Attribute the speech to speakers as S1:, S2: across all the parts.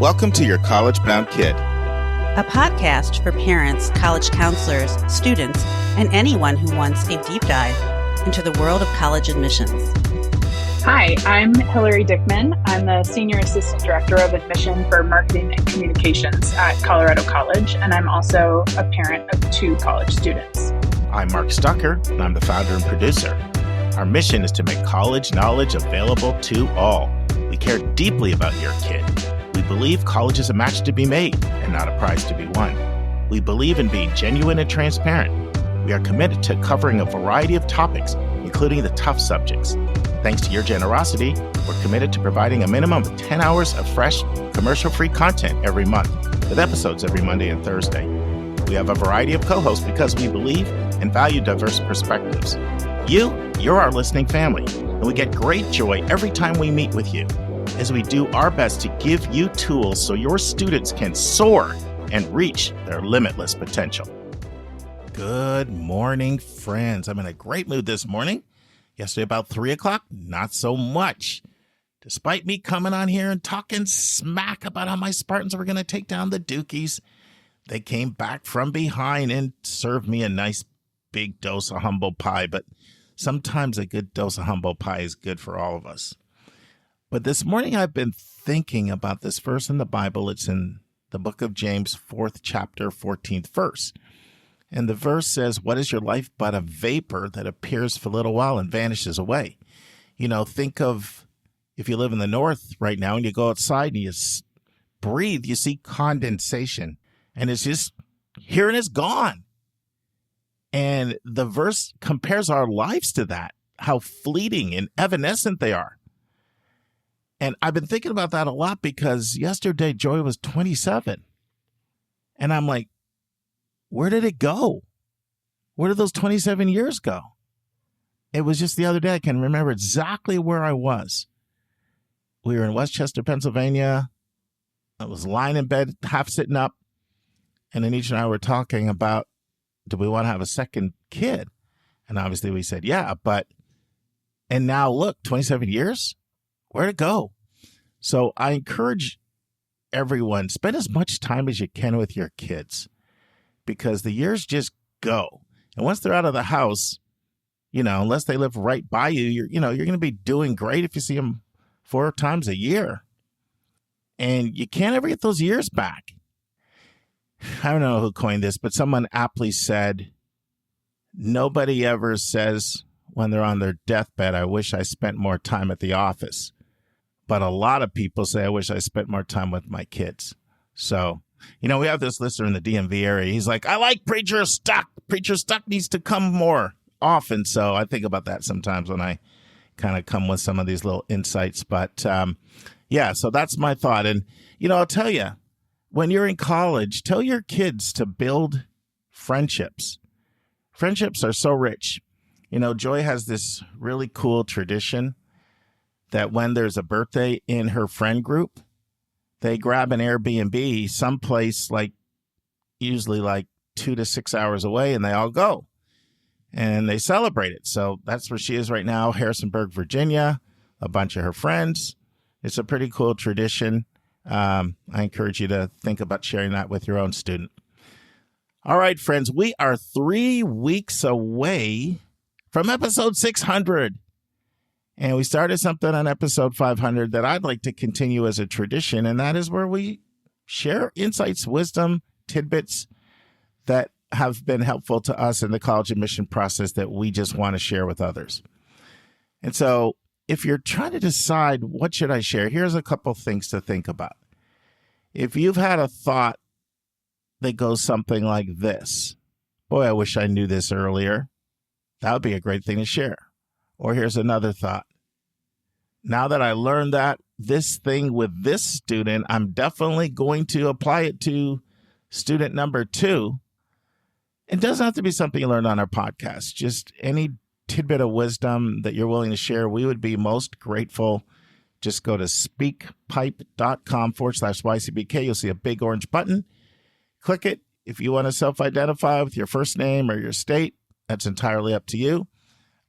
S1: Welcome to Your College Bound Kid,
S2: a podcast for parents, college counselors, students, and anyone who wants a deep dive into the world of college admissions.
S3: Hi, I'm Hilary Dickman. I'm the Senior Assistant Director of Admission for Marketing and Communications at Colorado College, and I'm also a parent of 2 college students.
S1: I'm Mark Stucker, and I'm the founder and producer. Our mission is to make college knowledge available to all. We care deeply about your kid. We believe college is a match to be made and not a prize to be won. We believe in being genuine and transparent. We are committed to covering a variety of topics, including the tough subjects. Thanks to your generosity, we're committed to providing a minimum of 10 hours of fresh, commercial-free content every month, with episodes every Monday and Thursday. We have a variety of co-hosts because we believe and value diverse perspectives. You're our listening family, and we get great joy every time we meet with you, as we do our best to give you tools so your students can soar and reach their limitless potential. Good morning, friends. I'm in a great mood this morning. Yesterday about 3 o'clock, not so much. Despite me coming on here and talking smack about how my Spartans were going to take down the Dukies, they came back from behind and served me a nice big dose of humble pie. But sometimes a good dose of humble pie is good for all of us. But this morning I've been thinking about this verse in the Bible. It's in the book of James, 4th chapter, 14th verse. And the verse says, "What is your life but a vapor that appears for a little while and vanishes away?" You know, think of if you live in the north right now and you go outside and you breathe, you see condensation. And it's just here and it's gone. And the verse compares our lives to that, how fleeting and evanescent they are. And I've been thinking about that a lot because yesterday Joy was 27. And I'm like, where did it go? Where did those 27 years go? It was just the other day. I can remember exactly where I was. We were in Westchester, Pennsylvania. I was lying in bed, half sitting up. And Anisha and I were talking about, do we want to have a second kid? And obviously we said, yeah. And now look, 27 years? Where'd it go? So I encourage everyone, spend as much time as you can with your kids because the years just go. And once they're out of the house, you know, unless they live right by you, you're going to be doing great if you see them 4 times a year. And you can't ever get those years back. I don't know who coined this, but someone aptly said, nobody ever says when they're on their deathbed, I wish I spent more time at the office. But a lot of people say, I wish I spent more time with my kids. So, you know, we have this listener in the DMV area. He's like, I like Preacher Stuck. Preacher Stuck needs to come more often. So I think about that sometimes when I kind of come with some of these little insights. But yeah, so that's my thought. And, you know, I'll tell you, when you're in college, tell your kids to build friendships. Friendships are so rich. You know, Joy has this really cool tradition that when there's a birthday in her friend group, they grab an Airbnb someplace usually 2 to 6 hours away, and they all go and they celebrate it. So that's where she is right now, Harrisonburg, Virginia, a bunch of her friends. It's a pretty cool tradition. I encourage you to think about sharing that with your own student. All right, friends, we are 3 weeks away from episode 600. And we started something on episode 500 that I'd like to continue as a tradition, and that is where we share insights, wisdom, tidbits that have been helpful to us in the college admission process that we just want to share with others. And so if you're trying to decide what should I share, here's a couple things to think about. If you've had a thought that goes something like this, boy, I wish I knew this earlier, that would be a great thing to share. Or here's another thought. Now that I learned this thing with this student, I'm definitely going to apply it to student number 2. It doesn't have to be something you learned on our podcast. Just any tidbit of wisdom that you're willing to share, we would be most grateful. Just go to speakpipe.com/YCBK. You'll see a big orange button. Click it. If you want to self-identify with your first name or your state, that's entirely up to you.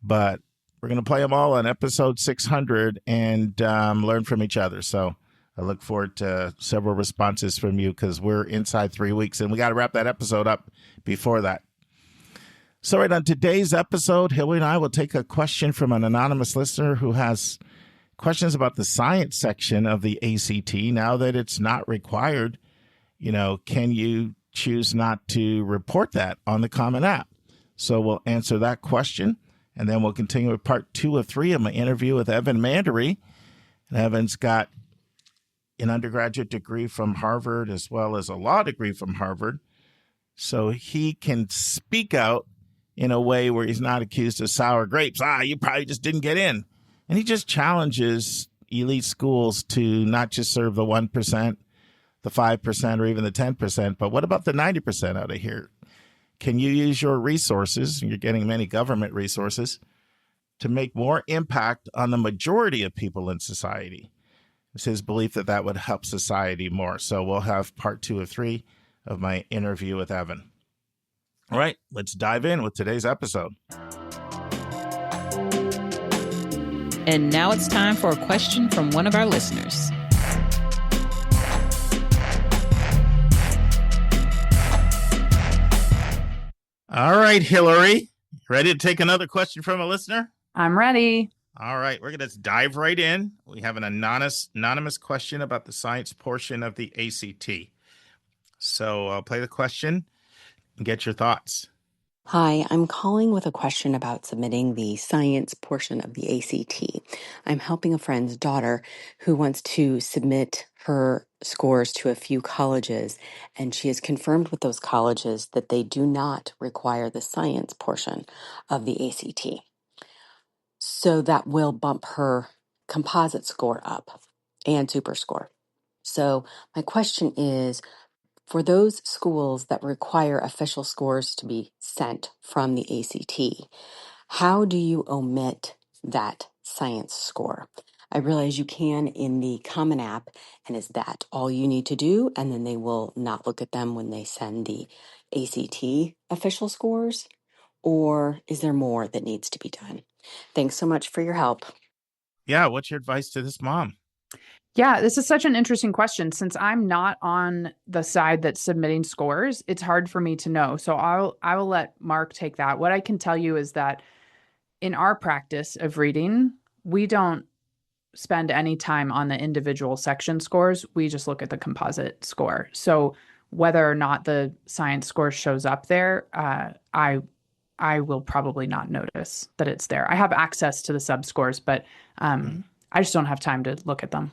S1: But we're going to play them all on episode 600 and learn from each other. So I look forward to several responses from you because we're inside 3 weeks and we got to wrap that episode up before that. So right on today's episode, Hilary and I will take a question from an anonymous listener who has questions about the science section of the ACT. Now that it's not required, can you choose not to report that on the Common App? So we'll answer that question, and then we'll continue with part 2 of 3 of my interview with Evan Mandery. And Evan's got an undergraduate degree from Harvard as well as a law degree from Harvard. So he can speak out in a way where he's not accused of sour grapes. You probably just didn't get in. And he just challenges elite schools to not just serve the 1%, the 5%, or even the 10%, but what about the 90% out of here? Can you use your resources, you're getting many government resources, to make more impact on the majority of people in society? It's his belief that that would help society more. So we'll have part 2 of 3 of my interview with Evan. All right, let's dive in with today's episode.
S4: And now it's time for a question from one of our listeners.
S1: All right, Hilary, ready to take another question from a listener?
S3: I'm ready.
S1: All right, we're going to dive right in. We have an anonymous question about the science portion of the ACT. So I'll play the question and get your thoughts.
S5: Hi, I'm calling with a question about submitting the science portion of the ACT. I'm helping a friend's daughter who wants to submit her scores to a few colleges, and she has confirmed with those colleges that they do not require the science portion of the ACT. So that will bump her composite score up and super score. So my question is, for those schools that require official scores to be sent from the ACT, how do you omit that science score? I realize you can in the Common App, and is that all you need to do? And then they will not look at them when they send the ACT official scores? Or is there more that needs to be done? Thanks so much for your help.
S1: Yeah, what's your advice to this mom?
S3: Yeah, this is such an interesting question. Since I'm not on the side that's submitting scores, it's hard for me to know. So I will let Mark take that. What I can tell you is that in our practice of reading, we don't spend any time on the individual section scores. We just look at the composite score. So whether or not the science score shows up there, I will probably not notice that it's there. I have access to the sub scores, but I just don't have time to look at them.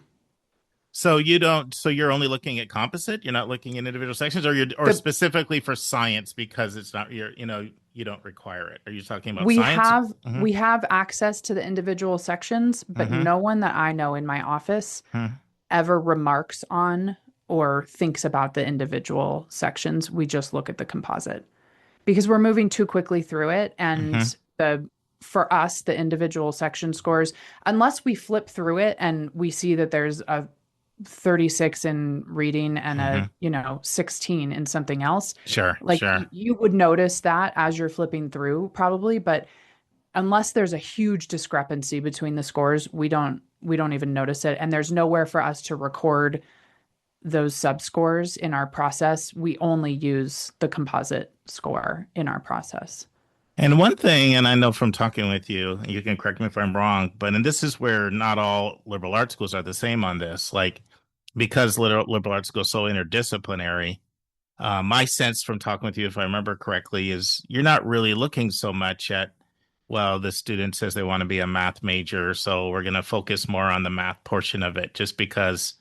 S1: So you're only looking at composite? You're not looking at individual sections, or specifically for science because it's not you don't require it. Are you talking about science?
S3: We have access to the individual sections, but no one that I know in my office ever remarks on or thinks about the individual sections. We just look at the composite because we're moving too quickly through it, and for us, the individual section scores, unless we flip through it and we see that there's a 36 in reading and a 16 in something else.
S1: Sure.
S3: You would notice that as you're flipping through probably, but unless there's a huge discrepancy between the scores, we don't even notice it. And there's nowhere for us to record those sub scores in our process. We only use the composite score in our process.
S1: And one thing, and I know from talking with you, you can correct me if I'm wrong, and this is where not all liberal arts schools are the same on this, because liberal arts schools so interdisciplinary, my sense from talking with you, if I remember correctly, is you're not really looking so much at, well, the student says they want to be a math major, so we're going to focus more on the math portion of it, just because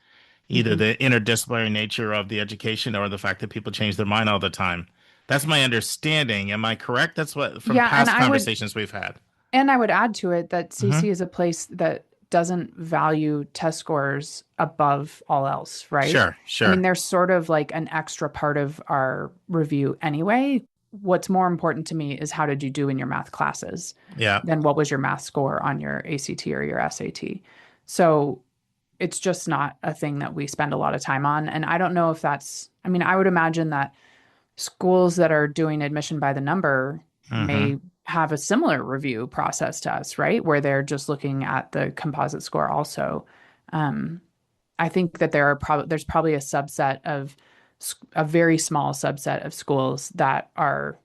S1: either the interdisciplinary nature of the education or the fact that people change their mind all the time. That's my understanding. Am I correct? That's what from past conversations we've had.
S3: And I would add to it that CC is a place that doesn't value test scores above all else, right?
S1: Sure.
S3: I mean, they're sort of like an extra part of our review anyway. What's more important to me is how did you do in your math classes?
S1: Yeah.
S3: Then what was your math score on your ACT or your SAT? So it's just not a thing that we spend a lot of time on. And I don't know if I would imagine that schools that are doing admission by the number may have a similar review process to us, right? Where they're just looking at the composite score also. I think that there's probably a very small subset of schools that are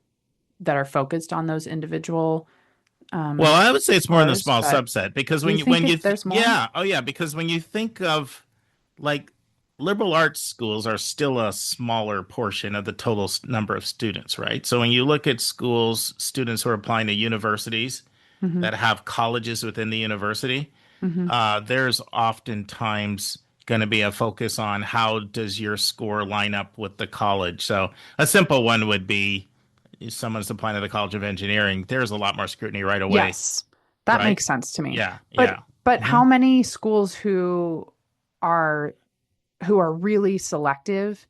S3: focused on those individual
S1: Well, I would say it's more in the
S3: scores.
S1: small
S3: But
S1: subset because
S3: do you think there's more?
S1: yeah, oh yeah, because when you think of like liberal arts schools are still a smaller portion of the total number of students, right? So when you look at schools, students who are applying to universities
S3: Hmm.
S1: that have colleges within the university,
S3: Hmm.
S1: there's oftentimes going to be a focus on how does your score line up with the college. So a simple one would be if someone's applying to the College of Engineering, there's a lot more scrutiny right away,
S3: Yes, that
S1: right?
S3: makes sense to me.
S1: Yeah,
S3: But
S1: yeah. Hmm.
S3: how many schools are who are really selective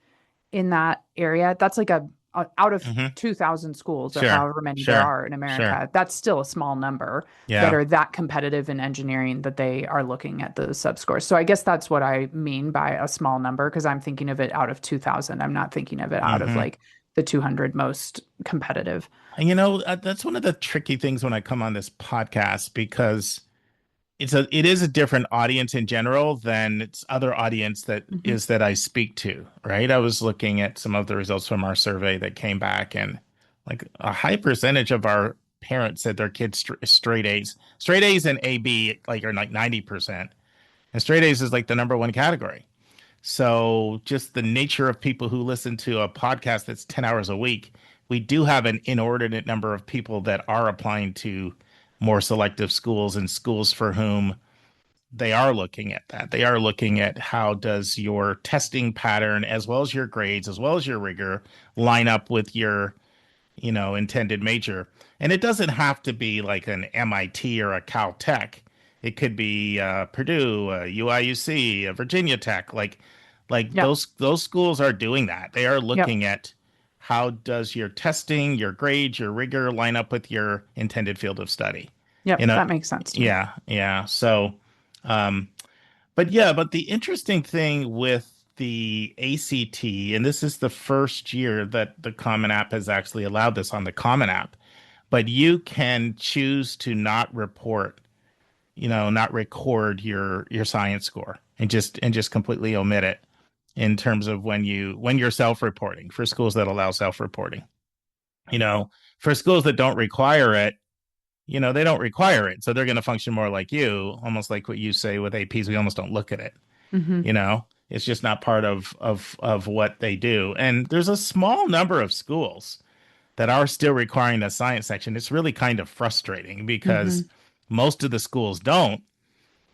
S3: in that area? That's like out of
S1: Hmm.
S3: 2,000 schools or
S1: Sure,
S3: however many there
S1: sure,
S3: are in
S1: sure.
S3: America. That's still a small number that
S1: Yeah.
S3: are that competitive in engineering that they are looking at the subscores. So I guess that's what I mean by a small number, because I'm thinking of it out of 2,000. I'm not thinking of it out of
S1: Hmm.
S3: like the 200 most competitive.
S1: And you know, that's one of the tricky things when I come on this podcast because it is a different audience in general than its other audience
S3: Hmm.
S1: that I speak to, right? I was looking at some of the results from our survey that came back, and like a high percentage of our parents said their kids straight A's and AB like are like 90%, and straight A's is like the number one category. So just the nature of people who listen to a podcast that's 10 hours a week, we do have an inordinate number of people that are applying to more selective schools and schools for whom they are looking at that. They are looking at how does your testing pattern, as well as your grades, as well as your rigor, line up with your, intended major. And it doesn't have to be like an MIT or a Caltech. It could be Purdue, UIUC, Virginia Tech. Like
S3: Yep.
S1: those schools are doing that. They are
S3: Yep.
S1: looking at how does your testing, your grades, your rigor line up with your intended field of study. You
S3: Yep.
S1: know,
S3: That makes sense to me.
S1: yeah, yeah. So, um, but the interesting thing with the ACT, and this is the first year that the Common App has actually allowed this on the Common App, but you can choose to not report, not record your science score and just completely omit it in terms of when you're self-reporting for schools that allow self-reporting. You know, for schools that don't require it, they don't require it. So they're going to function more like you, almost like what you say with APs. We almost don't look at it.
S3: Hmm.
S1: It's just not part of what they do. And there's a small number of schools that are still requiring a science section. It's really kind of frustrating because
S3: Hmm.
S1: most of the schools don't.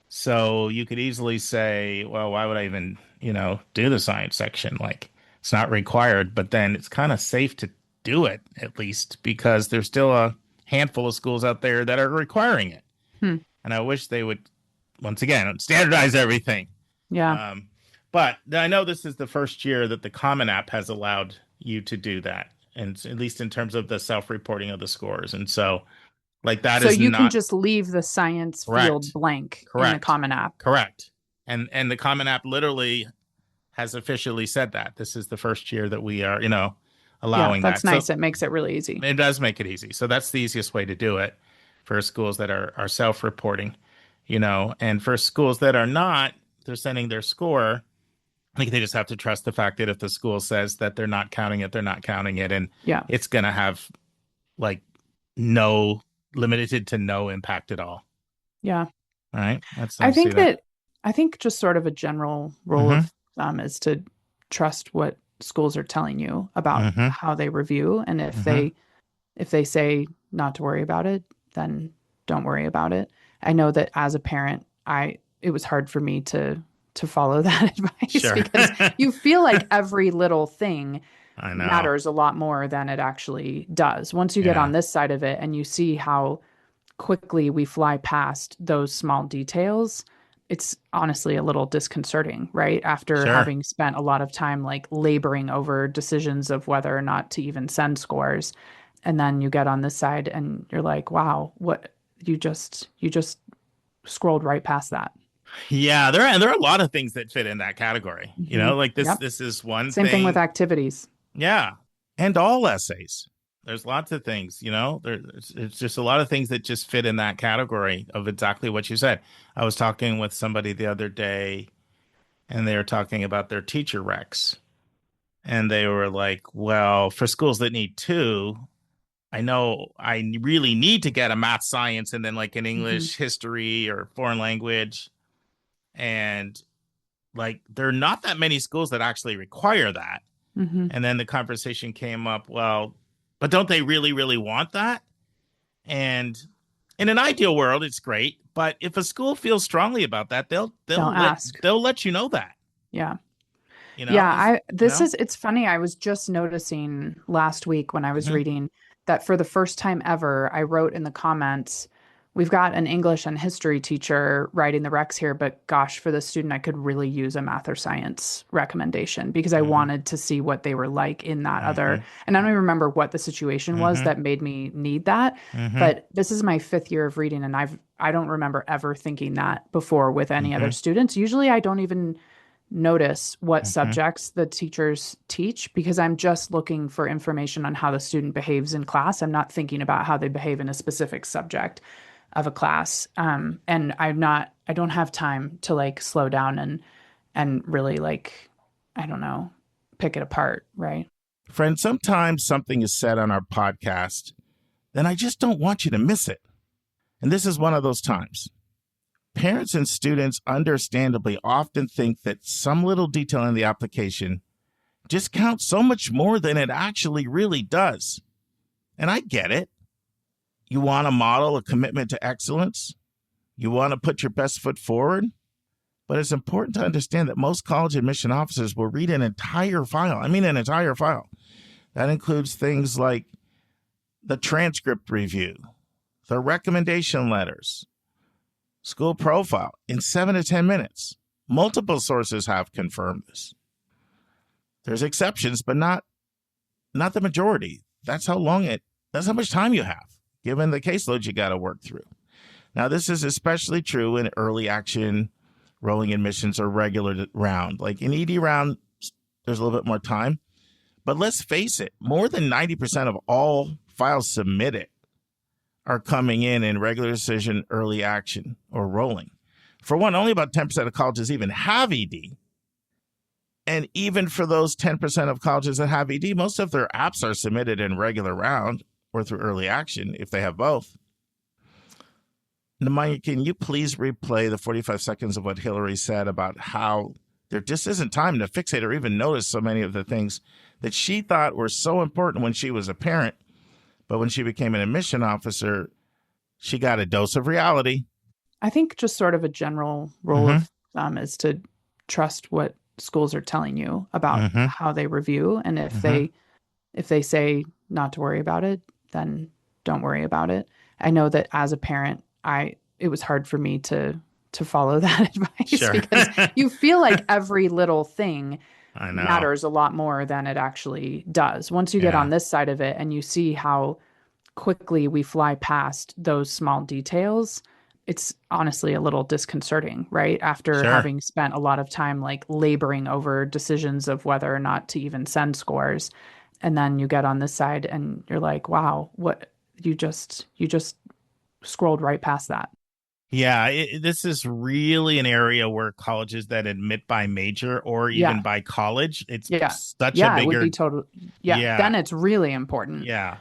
S1: So you could easily say, well, why would I even, do the science section? Like it's not required, but then it's kind of safe to do it at least because there's still a handful of schools out there that are requiring it.
S3: Hmm.
S1: And I wish they would, once again, standardize everything.
S3: Yeah.
S1: Um, but I know this is the first year that the Common App has allowed you to do that, and at least in terms of the self-reporting of the scores. And so, like that
S3: So
S1: is
S3: you can
S1: not
S3: just leave the science field
S1: correct.
S3: blank in the
S1: Correct.
S3: Common App.
S1: Correct. And the Common App literally has officially said that this is the first year that we are,
S3: Yeah,
S1: allowing
S3: that's
S1: that. So
S3: nice. It makes it really easy.
S1: it does make it easy. So that's the easiest way to do it for schools that are self-reporting, and for schools that are not, they're sending their score. I think they just have to trust the fact that if the school says that they're not counting it, they're not counting it, and
S3: Yeah.
S1: it's going to have like no limited to no impact at all.
S3: Yeah.
S1: All right, that's
S3: I
S1: I see
S3: think
S1: that.
S3: that I think just sort of a general rule
S1: Mm-hmm.
S3: of thumb is to trust what schools are telling you about
S1: Mm-hmm.
S3: how they review. And
S1: Mm-hmm.
S3: if they say not to worry about it, then don't worry about it. I know that as a parent, it was hard for me to follow that advice
S1: Sure.
S3: because you feel like every little thing
S1: I know.
S3: matters a lot more than it actually does. Once you get
S1: Yeah.
S3: on this side of it and you see how quickly we fly past those small details, it's honestly a little disconcerting, right? After
S1: Sure.
S3: having spent a lot of time like laboring over decisions of whether or not to even send scores. And then you get on this side and you're like, wow, what you just scrolled right past that.
S1: Yeah, there are a lot of things that fit in that category.
S3: Hmm.
S1: Like this
S3: Yep.
S1: this is one
S3: Same thing with
S1: thing.
S3: activities.
S1: Yeah. And all essays. There's lots of things, it's just a lot of things that just fit in that category of exactly what you said. I was talking with somebody the other day and they were talking about their teacher recs. And they were like, well, for schools that need two, I know I really need to get a math, science, and then like an English, history, or foreign language. And like, there are not that many schools that actually require that. And then the conversation came up, well, but don't they really, really want that? And in an ideal world, it's great. But if a school feels strongly about that, they'll
S3: ask.
S1: They'll let you know that.
S3: Yeah.
S1: You know,
S3: Yeah, it's funny. I was just noticing last week when I was reading that for the first time ever, I wrote in the comments, we've got an English and history teacher writing the recs here, but gosh, for the student, I could really use a math or science recommendation because I wanted to see what they were like in that other. And I don't even remember what the situation was that made me need that. But this is my 5th year of reading, and I don't remember ever thinking that before with any other students. Usually I don't even notice what subjects the teachers teach because I'm just looking for information on how the student behaves in class. I'm not thinking about how they behave in a specific subject of a class. And I don't have time to like slow down and really like, I don't know, pick it apart, right?
S1: Friend, sometimes something is said on our podcast, then I just don't want you to miss it. And this is one of those times. Parents and students understandably often think that some little detail in the application just counts so much more than it actually really does. And I get it. You want to model a commitment to excellence. You want to put your best foot forward. But it's important to understand that most college admission officers will read an entire file. I mean, an entire file. That includes things like the transcript review, the recommendation letters, school profile in 7 to 10 minutes. Multiple sources have confirmed this. There's exceptions, but not the majority. That's how much time you have, given the caseload you got to work through. Now, this is especially true in early action, rolling admissions, or regular round. Like in ED round, there's a little bit more time. But let's face it, more than 90% of all files submitted are coming in regular decision, early action, or rolling. For one, only about 10% of colleges even have ED. And even for those 10% of colleges that have ED, most of their apps are submitted in regular round or through early action if they have both. Namanya, can you please replay the 45 seconds of what Hilary said about how there just isn't time to fixate or even notice so many of the things that she thought were so important when she was a parent, but when she became an admission officer, she got a dose of reality.
S3: I think just sort of a general rule of thumb is to trust what schools are telling you about how they review. And if they say not to worry about it, then don't worry about it. I know that as a parent, it was hard for me to follow that advice because you feel like every little thing matters a lot more than it actually does. Once you get on this side of it and you see how quickly we fly past those small details, it's honestly a little disconcerting, right? After having spent a lot of time like laboring over decisions of whether or not to even send scores. And then you get on this side and you're like, wow, what you just scrolled right past that.
S1: Yeah, this is really an area where colleges that admit by major or even by college, it's such a bigger...
S3: it would be total. Then it's really important.
S1: Yeah.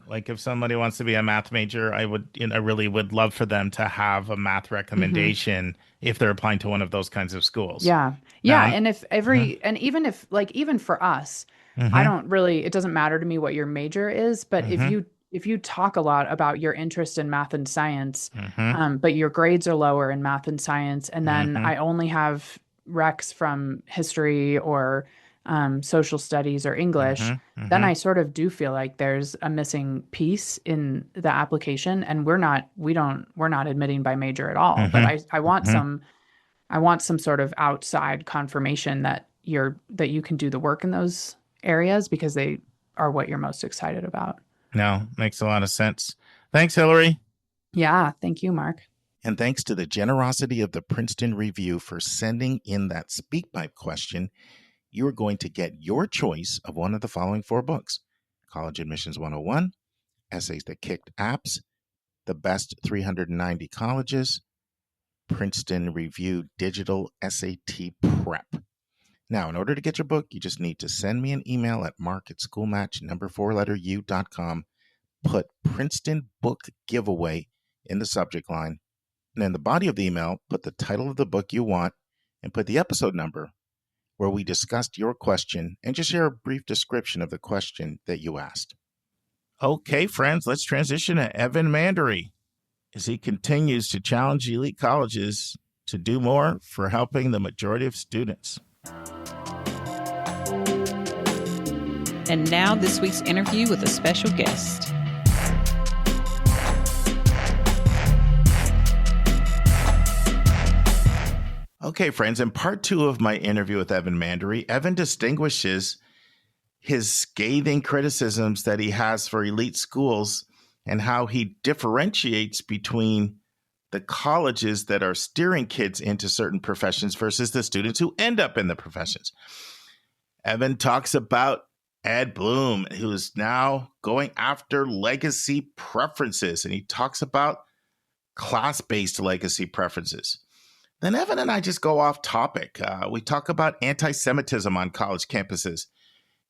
S1: Like if somebody wants to be a math major, I really would love for them to have a math recommendation if they're applying to one of those kinds of schools. And if and even for us, I don't really, it doesn't matter to me what your major is, but if you talk a lot about your interest in math and science, but your grades are lower in math and science, and then I only have recs from history or social studies or English, then I sort of do feel like there's a missing piece in the application, and we're not admitting by major at all. But I want some sort of outside confirmation that you can do the work in those areas because they are what you're most excited about. No, makes a lot of sense. Thanks, Hilary.
S3: Yeah, thank you, Mark.
S1: And thanks to the generosity of the Princeton Review for sending in that SpeakPipe question, you are going to get your choice of one of the following 4 books: College Admissions 101, Essays That Kicked Apps, The Best 390 Colleges, Princeton Review Digital SAT Prep. Now, in order to get your book, you just need to send me an email at mark@schoolmatch4u.com. Put Princeton Book Giveaway in the subject line. And in the body of the email, put the title of the book you want and put the episode number where we discussed your question and just share a brief description of the question that you asked. Okay, friends, let's transition to Evan Mandery as he continues to challenge elite colleges to do more for helping the majority of students.
S4: And now this week's interview with a special guest.
S1: Okay, friends, in part 2 of my interview with Evan Mandery, Evan distinguishes his scathing criticisms that he has for elite schools and how he differentiates between the colleges that are steering kids into certain professions versus the students who end up in the professions. Evan talks about Ed Blum, who is now going after legacy preferences, and he talks about class-based legacy preferences. Then Evan and I just go off topic. We talk about anti-Semitism on college campuses.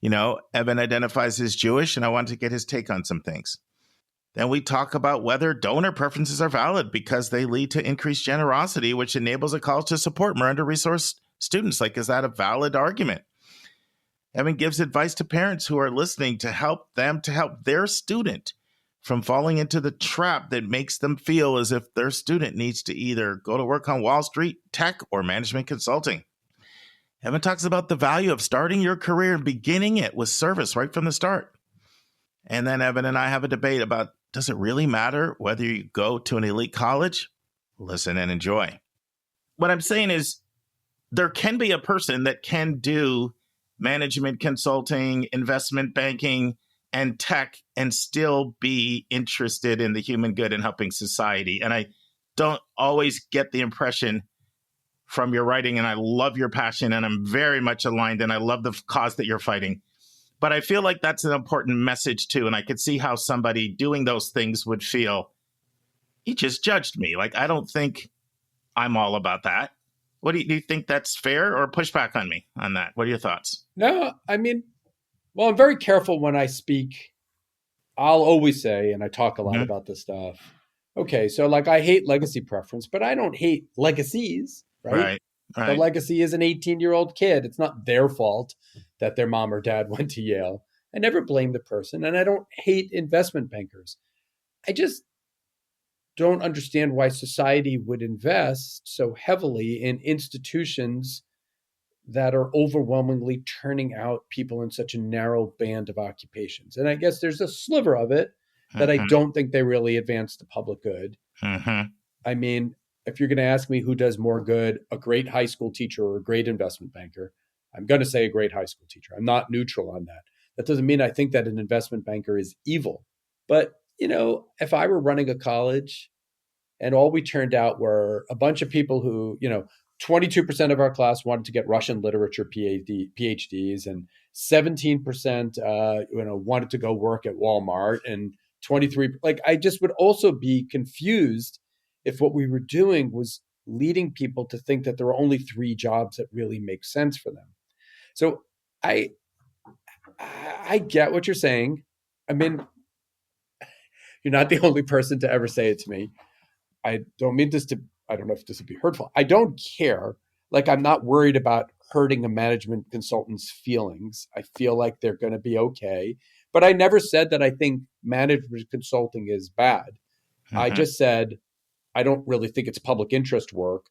S1: You know, Evan identifies as Jewish, and I wanted to get his take on some things. Then we talk about whether donor preferences are valid because they lead to increased generosity, which enables a college to support more under-resourced students. Like, is that a valid argument? Evan gives advice to parents who are listening to help their student from falling into the trap that makes them feel as if their student needs to either go to work on Wall Street, tech, or management consulting. Evan talks about the value of starting your career and beginning it with service right from the start. And then Evan and I have a debate about, does it really matter whether you go to an elite college? Listen and enjoy. What I'm saying is there can be a person that can do management consulting, investment banking, and tech and still be interested in the human good and helping society. And I don't always get the impression from your writing, and I love your passion, and I'm very much aligned, and I love the cause that you're fighting. But I feel like that's an important message too, and I could see how somebody doing those things would feel, he just judged me. Like, I don't think I'm all about that. What do you think that's fair, or push back on me on that? What are your thoughts?
S6: No, I mean, well, I'm very careful when I speak. I'll always say, and I talk a lot about this stuff. Okay, so like I hate legacy preference, but I don't hate legacies, right? The legacy is an 18-year-old kid. It's not their fault that their mom or dad went to Yale. I never blame the person, and I don't hate investment bankers. I just don't understand why society would invest so heavily in institutions that are overwhelmingly turning out people in such a narrow band of occupations. And I guess there's a sliver of it that I don't think they really advance the public good. I mean, if you're going to ask me who does more good, a great high school teacher or a great investment banker, I'm going to say a great high school teacher. I'm not neutral on that. That doesn't mean I think that an investment banker is evil. But, you know, if I were running a college and all we turned out were a bunch of people who, 22% of our class wanted to get Russian literature PhDs, and 17%, wanted to go work at Walmart, and 23, I just would also be confused if what we were doing was leading people to think that there are only 3 jobs that really make sense for them. So I get what you're saying. I mean, you're not the only person to ever say it to me. I don't mean this to, I don't know if this would be hurtful. I don't care. Like, I'm not worried about hurting a management consultant's feelings. I feel like they're going to be okay. But I never said that I think management consulting is bad. I just said, I don't really think it's public interest work.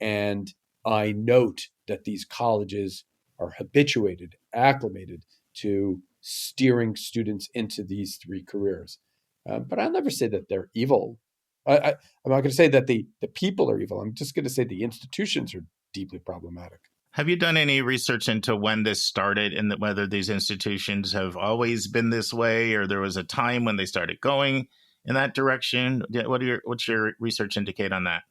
S6: And I note that these colleges are habituated, acclimated to steering students into these 3 careers. But I'll never say that they're evil. I'm not going to say that the people are evil. I'm just going to say the institutions are deeply problematic.
S1: Have you done any research into when this started and whether these institutions have always been this way, or there was a time when they started going in that direction? What's your research indicate on that?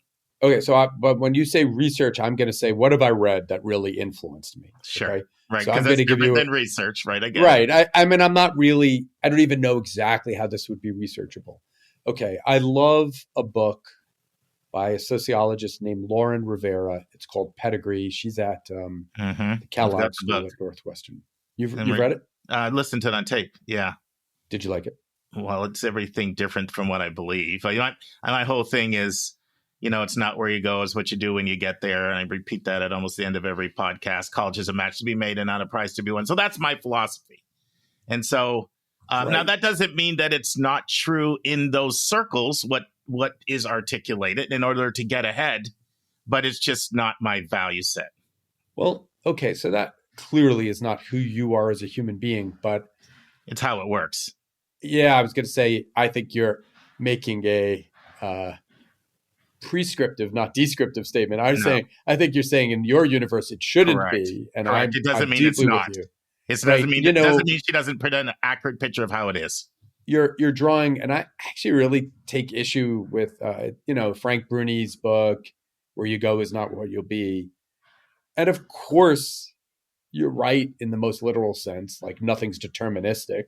S6: Okay, so but when you say research, I'm going to say, what have I read that really influenced me?
S1: Sure,
S6: okay?
S1: right.
S6: So I'm going to give you
S1: research, right?
S6: I mean, I'm not really. I don't even know exactly how this would be researchable. Okay, I love a book by a sociologist named Lauren Rivera. It's called Pedigree. She's at the Kellogg School at Northwestern. You've read it?
S1: I listened to it on tape. Yeah.
S6: Did you like it?
S1: Well, it's everything different from what I believe. My whole thing is, it's not where you go, it's what you do when you get there. And I repeat that at almost the end of every podcast. College is a match to be made and not a prize to be won. So that's my philosophy. And so now that doesn't mean that it's not true in those circles, what is articulated in order to get ahead, but it's just not my value set.
S6: Well, okay. So that clearly is not who you are as a human being, but
S1: it's how it works.
S6: Yeah, I was going to say, I think you're making a prescriptive, not descriptive statement. I think you're saying in your universe it shouldn't be, and
S1: it doesn't mean it's not. It doesn't mean she doesn't present an accurate picture of how it is.
S6: You're drawing, and I actually really take issue with Frank Bruni's book, "Where You Go Is Not What You'll Be," and of course, you're right in the most literal sense. Like nothing's deterministic.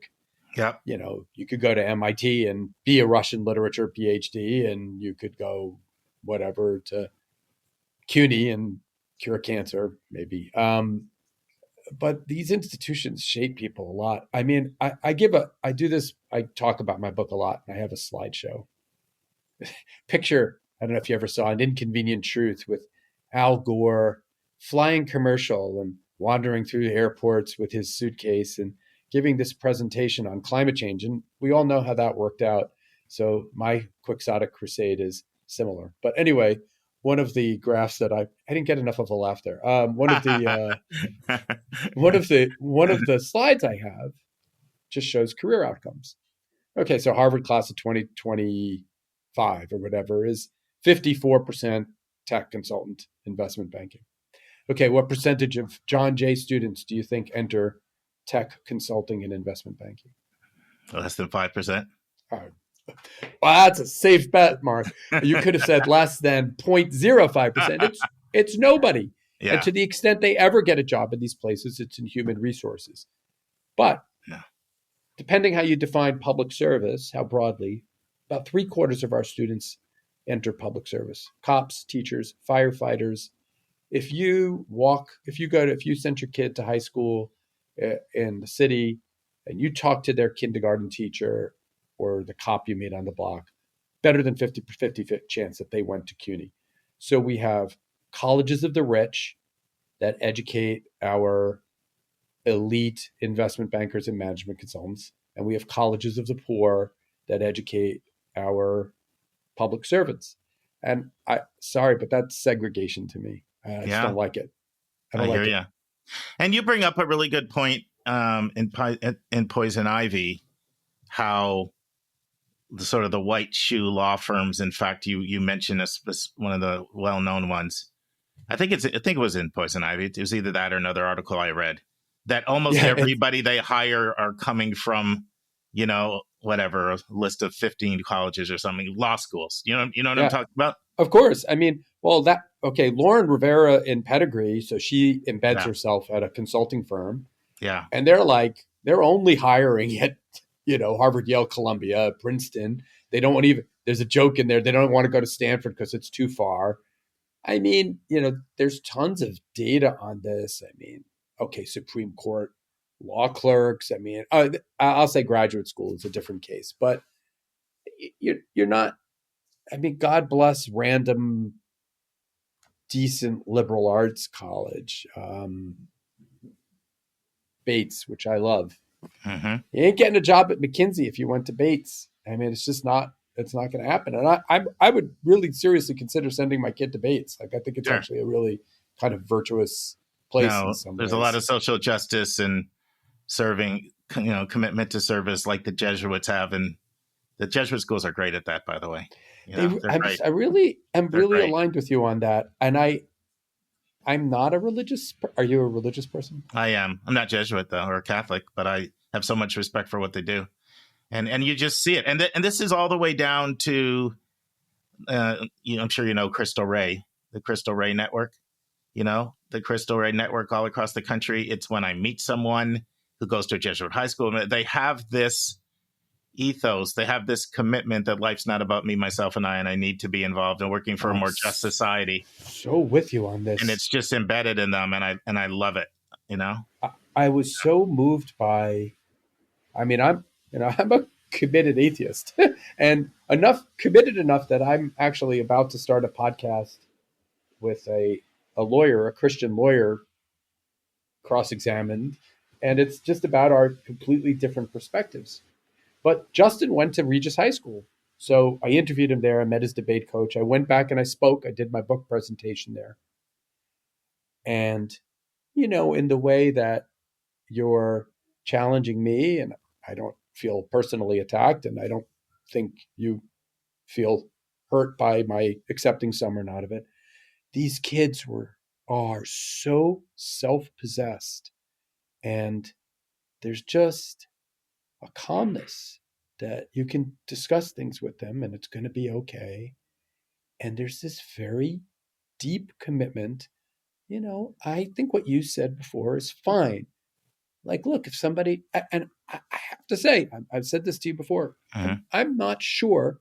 S1: Yeah.
S6: You could go to MIT and be a Russian literature PhD, and you could go whatever to CUNY and cure cancer, maybe. But these institutions shape people a lot. I mean, I talk about my book a lot, and I have a slideshow. Picture, I don't know if you ever saw An Inconvenient Truth with Al Gore flying commercial and wandering through airports with his suitcase and giving this presentation on climate change. And we all know how that worked out. So my Quixotic crusade is similar. But anyway, one of the graphs that I didn't get enough of a laugh there. One of the slides I have just shows career outcomes. Okay, so Harvard class of 2025 or whatever is 54% tech consultant investment banking. Okay, what percentage of John Jay students do you think enter tech consulting and investment banking?
S1: Less than 5%.
S6: Well, that's a safe bet, Mark. You could have said less than 0.05%. It's nobody.
S1: Yeah.
S6: And to the extent they ever get a job in these places, it's in human resources. But depending how you define public service, how broadly, about 3/4 of our students enter public service. Cops, teachers, firefighters. If you sent your kid to high school in the city and you talk to their kindergarten teacher or the cop you meet on the block, better than 50-50 chance that they went to CUNY. So we have colleges of the rich that educate our elite investment bankers and management consultants. And we have colleges of the poor that educate our public servants. And sorry, but that's segregation to me. I just don't like it.
S1: I hear you. And you bring up a really good point in Poison Ivy, how the sort of the white shoe law firms. In fact, you mentioned one of the well-known ones. I think it was in Poison Ivy. It was either that or another article I read that almost everybody they hire are coming from, whatever, a list of 15 colleges or something, law schools. You know what I'm talking about? Of
S6: course. I mean, Lauren Rivera in Pedigree, so she embeds herself at a consulting firm.
S1: Yeah.
S6: And they're only hiring at, Harvard, Yale, Columbia, Princeton. They don't want there's a joke in there. They don't want to go to Stanford because it's too far. I mean, there's tons of data on this. I mean, Supreme Court law clerks. I mean, I'll say graduate school is a different case, but you're not, I mean, God bless random, decent liberal arts college. Bates, which I love.
S1: Mm-hmm.
S6: You ain't getting a job at McKinsey if you went to Bates. I mean, it's not going to happen. And I would really seriously consider sending my kid to Bates. Like, I think it's actually a really kind of virtuous place.
S1: There's a lot of social justice and serving, commitment to service like the Jesuits have. And the Jesuit schools are great at that, by the way.
S6: I'm really aligned with you on that. And I'm not a religious. Are you a religious person?
S1: I am. I'm not Jesuit though, or Catholic, but I have so much respect for what they do, and you just see it. And this is all the way down to, I'm sure Crystal Ray, the Crystal Ray Network. The Crystal Ray Network all across the country. It's when I meet someone who goes to a Jesuit high school, they have this ethos. They have this commitment that life's not about me, myself, and I need to be involved in working for a more just society.
S6: So with you on this.
S1: And it's just embedded in them, and I love it, you know?
S6: I was so moved by, I mean, I'm a committed atheist and committed enough that I'm actually about to start a podcast with a lawyer, a Christian lawyer, cross-examined, and it's just about our completely different perspectives. But Justin went to Regis High School. So I interviewed him there. I met his debate coach. I went back and I spoke. I did my book presentation there. And, you know, in the way that you're challenging me, and I don't feel personally attacked, and I don't think you feel hurt by my accepting some or not of it. These kids are so self-possessed, and there's just a calmness that you can discuss things with them and it's going to be okay. And there's this very deep commitment. You know, I think what you said before is fine. Like, look, if somebody, and I have to say, I've said this to you before, I'm not sure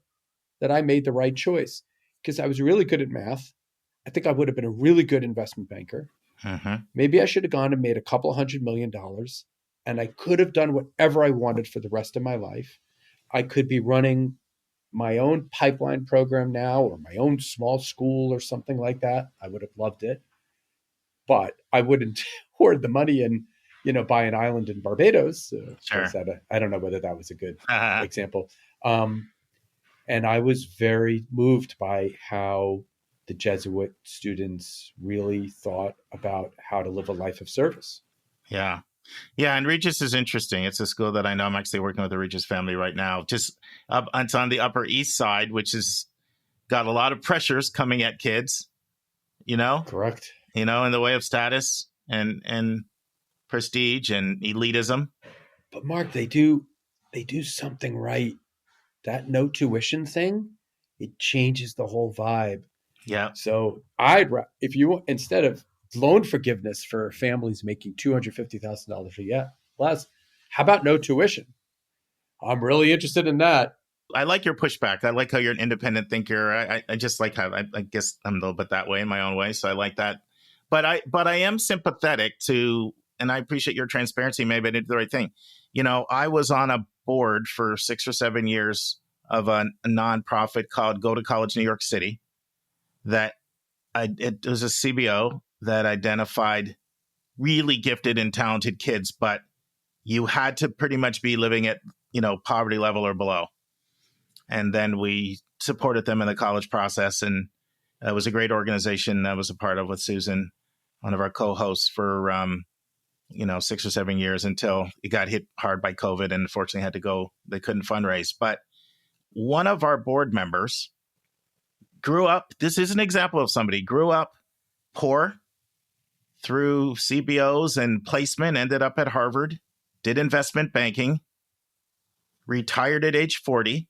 S6: that I made the right choice because I was really good at math. I think I would have been a really good investment banker. Maybe I should have gone and made a couple $100 million, and I could have done whatever I wanted for the rest of my life. I could be running my own pipeline program now, or my own small school or something like that. I would have loved it, but I wouldn't hoard the money and, you know, buy an island in Barbados.
S1: Sure.
S6: I don't know whether that was a good example. And I was very moved by how the Jesuit students really thought about how to live a life of service.
S1: Yeah. Yeah. And Regis is interesting. It's a school that I know. I'm actually working with the Regis family right now. Just it's on the Upper East Side, which has got a lot of pressures coming at kids, you know?
S6: Correct.
S1: You know, in the way of status and prestige and elitism.
S6: But Mark, they do something right. That no tuition thing, it changes the whole vibe.
S1: Yeah.
S6: So if you, instead of loan forgiveness for families making $250,000 a year less, how about no tuition? I'm really interested in that.
S1: I like your pushback. I like how you're an independent thinker. I just like how I guess I'm a little bit that way in my own way. So I like that. But I am sympathetic to, and I appreciate your transparency. Maybe I did the right thing. You know, I was on a board for 6 or 7 years of a nonprofit called Go to College New York City. It was a CBO that identified really gifted and talented kids, but you had to pretty much be living at, you know, poverty level or below. And then we supported them in the college process. And it was a great organization that I was a part of with Susan, one of our co-hosts, for 6 or 7 years until it got hit hard by COVID and unfortunately had to go. They couldn't fundraise. But one of our board members grew up. This is an example of somebody grew up poor through CBOs and placement, ended up at Harvard, did investment banking, retired at age 40,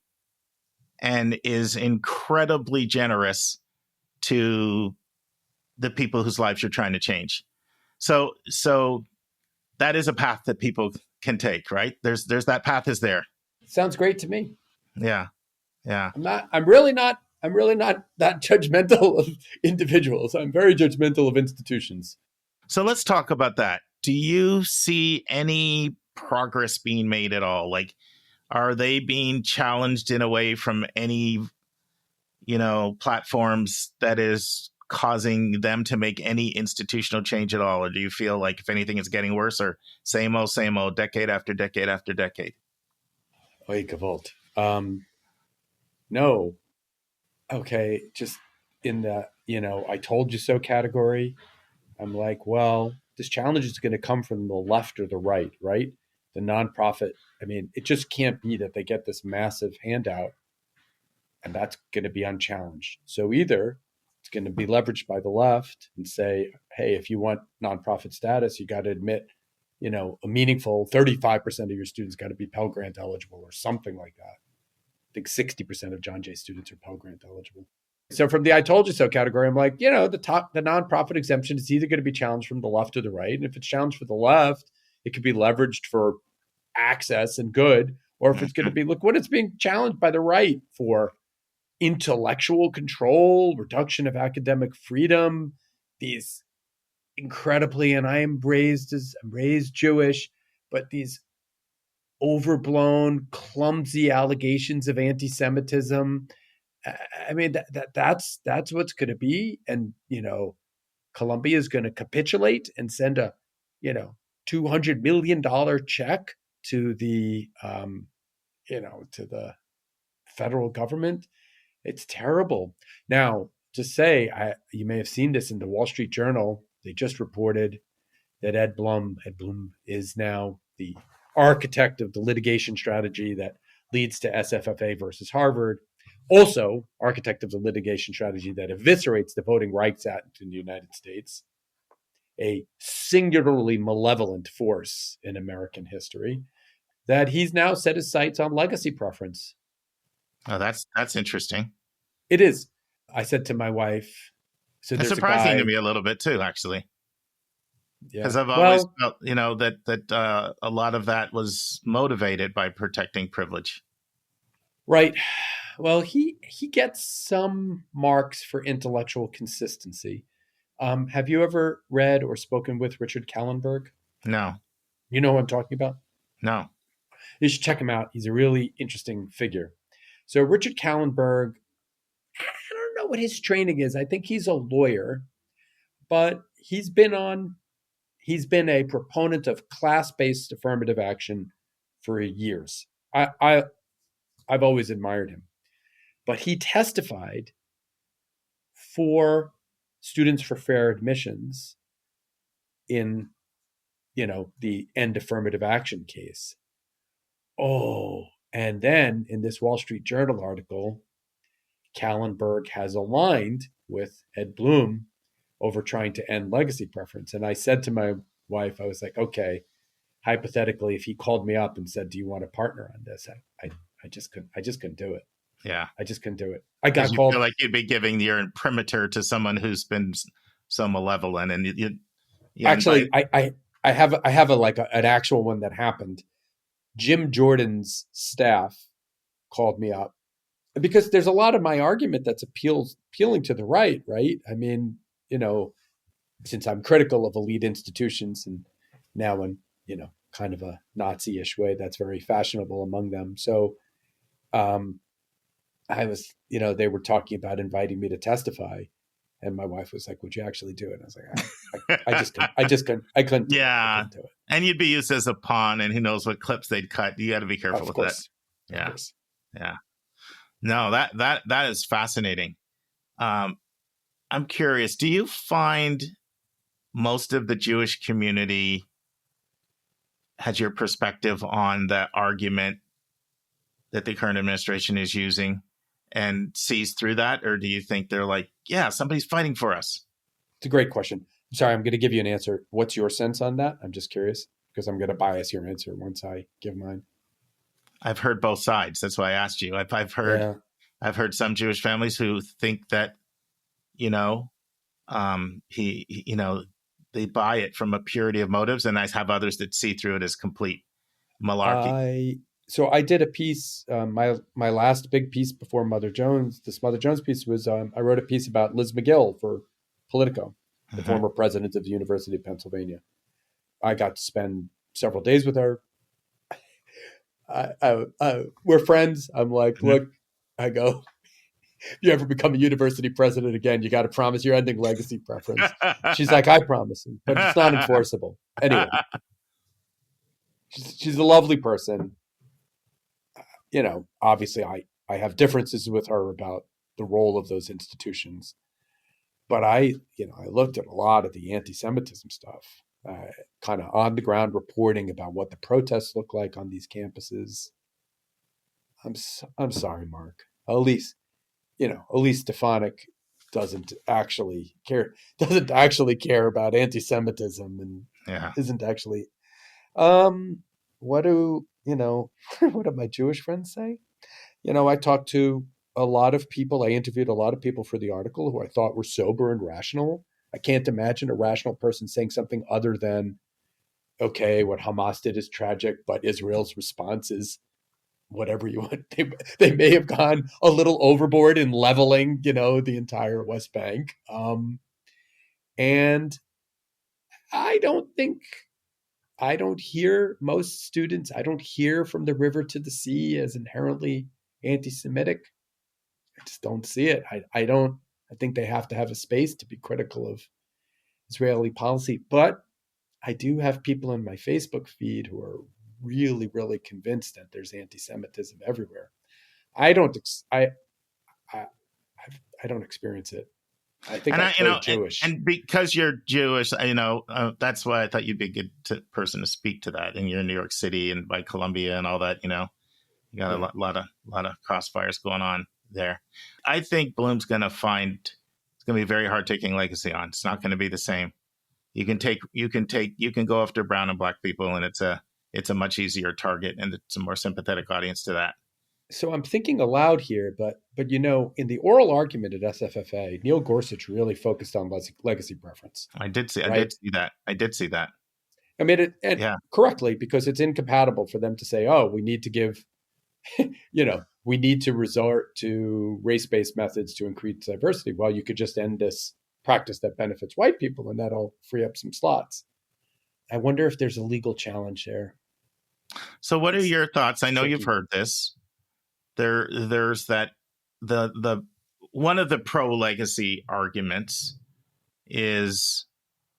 S1: and is incredibly generous to the people whose lives you're trying to change. So that is a path that people can take, right? There's that path is there.
S6: Sounds great to me.
S1: Yeah. Yeah.
S6: I'm really not that judgmental of individuals. I'm very judgmental of institutions.
S1: So let's talk about that. Do you see any progress being made at all? Like, are they being challenged in a way from any, platforms that is causing them to make any institutional change at all? Or do you feel like, if anything, it's getting worse, or same old, decade after decade after decade?
S6: Oy gewalt. No. Okay. Just in the, I told you so category. I'm like, well, this challenge is going to come from the left or the right? The nonprofit. I mean, it just can't be that they get this massive handout and that's going to be unchallenged. So either it's going to be leveraged by the left and say, hey, if you want nonprofit status, you got to admit, a meaningful 35% of your students got to be Pell Grant eligible or something like that. I think 60% of John Jay students are Pell Grant eligible. So from the I told you so category, I'm like, the nonprofit exemption is either going to be challenged from the left or the right. And if it's challenged for the left, it could be leveraged for access and good, or if it's going to be, look what it's being challenged by the right for: intellectual control, reduction of academic freedom, these incredibly, and I'm raised Jewish, but these overblown, clumsy allegations of anti-Semitism. I mean, that's what's going to be. And, Columbia is going to capitulate and send a, $200 million check to the, to the federal government. It's terrible. Now, to say, you may have seen this in the Wall Street Journal. They just reported that Ed Blum is now the architect of the litigation strategy that leads to SFFA versus Harvard. Also, architect of the litigation strategy that eviscerates the Voting Rights Act in the United States, a singularly malevolent force in American history, that he's now set his sights on legacy preference.
S1: Oh, that's interesting.
S6: It is. I said to my wife, so
S1: it's
S6: there's
S1: surprising
S6: a guy,
S1: to me a little bit too, actually. Because I've
S6: well,
S1: always felt, that a lot of that was motivated by protecting privilege.
S6: Right. Well, he gets some marks for intellectual consistency. Have you ever read or spoken with Richard Kallenberg?
S1: No.
S6: You know who I'm talking about?
S1: No.
S6: You should check him out. He's a really interesting figure. So Richard Kallenberg, I don't know what his training is. I think he's a lawyer, but he's been a proponent of class-based affirmative action for years. I've always admired him. But he testified for Students for Fair Admissions in, the end affirmative action case. Oh, and then in this Wall Street Journal article, Kallenberg has aligned with Ed Blum over trying to end legacy preference. And I said to my wife, I was like, okay, hypothetically, if he called me up and said, do you want to partner on this? I just couldn't do it.
S1: Yeah.
S6: I just couldn't do it. I got called.
S1: You feel like you'd be giving your imprimatur to someone who's been so malevolent, and you
S6: actually, I have an actual one that happened. Jim Jordan's staff called me up because there's a lot of my argument that's appealing to the right. I mean, since I'm critical of elite institutions, and now in kind of a Nazi-ish way that's very fashionable among them. So, I was, they were talking about inviting me to testify, and my wife was like, "Would you actually do it?" And I was like, I couldn't do it.
S1: And you'd be used as a pawn, and who knows what clips they'd cut. You got to be careful with that. Yeah. Yeah. No, that is fascinating. I'm curious, do you find most of the Jewish community has your perspective on the argument that the current administration is using and sees through that? Or do you think they're like, yeah, somebody's fighting for us?
S6: It's a great question. I'm sorry, I'm going to give you an answer. What's your sense on that? I'm just curious because I'm going to bias your answer once I give mine.
S1: I've heard both sides. That's why I asked you. I've heard some Jewish families who think that, they buy it from a purity of motives, and I have others that see through it as complete malarkey.
S6: So I did a piece, my last big piece before Mother Jones. This Mother Jones piece was, I wrote a piece about Liz McGill for Politico, the former president of the University of Pennsylvania. I got to spend several days with her. We're friends. I'm like, look, I go, if you ever become a university president again, you got to promise you're ending legacy preference. She's like, I promise, but it's not enforceable. Anyway, she's a lovely person. Obviously I have differences with her about the role of those institutions, but I looked at a lot of the anti-Semitism stuff, kind of on the ground reporting about what the protests look like on these campuses. I'm sorry, Mark. Elise Stefanik doesn't actually care about anti-Semitism and isn't actually, what do my Jewish friends say? I talked to a lot of people. I interviewed a lot of people for the article who I thought were sober and rational. I can't imagine a rational person saying something other than, okay, what Hamas did is tragic, but Israel's response is whatever you want. They may have gone a little overboard in leveling, the entire West Bank. And I don't hear most students, I don't hear from the river to the sea as inherently anti-Semitic. I just don't see it. I think they have to have a space to be critical of Israeli policy. But I do have people in my Facebook feed who are really, really convinced that there's anti-Semitism everywhere. I don't experience it. I think I'm Jewish.
S1: And because you're Jewish, that's why I thought you'd be a good person to speak to that. And you're in New York City and by Columbia and all that, you got a lot of crossfires going on there. I think Blum's going to find it's going to be very hard taking legacy on. It's not going to be the same. You can go after brown and black people, and it's a much easier target, and it's a more sympathetic audience to that.
S6: So I'm thinking aloud here, but in the oral argument at SFFA, Neil Gorsuch really focused on legacy preference.
S1: I did see that.
S6: I mean, correctly, because it's incompatible for them to say, "Oh, we need to give, we need to resort to race-based methods to increase diversity." Well, you could just end this practice that benefits white people, and that'll free up some slots. I wonder if there's a legal challenge there.
S1: So, what are your thoughts? I know you've heard this. There's that the one of the pro-legacy arguments is,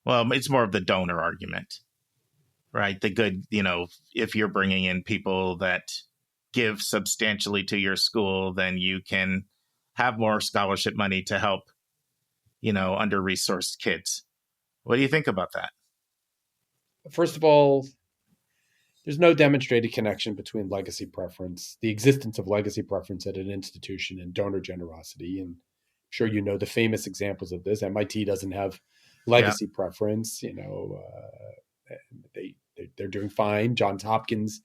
S1: well, it's more of the donor argument, right? The good, if you're bringing in people that give substantially to your school, then you can have more scholarship money to help, under-resourced kids. What do you think about that?
S6: First of all, there's no demonstrated connection between legacy preference, the existence of legacy preference at an institution, and donor generosity. And I'm sure the famous examples of this. MIT doesn't have legacy preference. They're doing fine. Johns Hopkins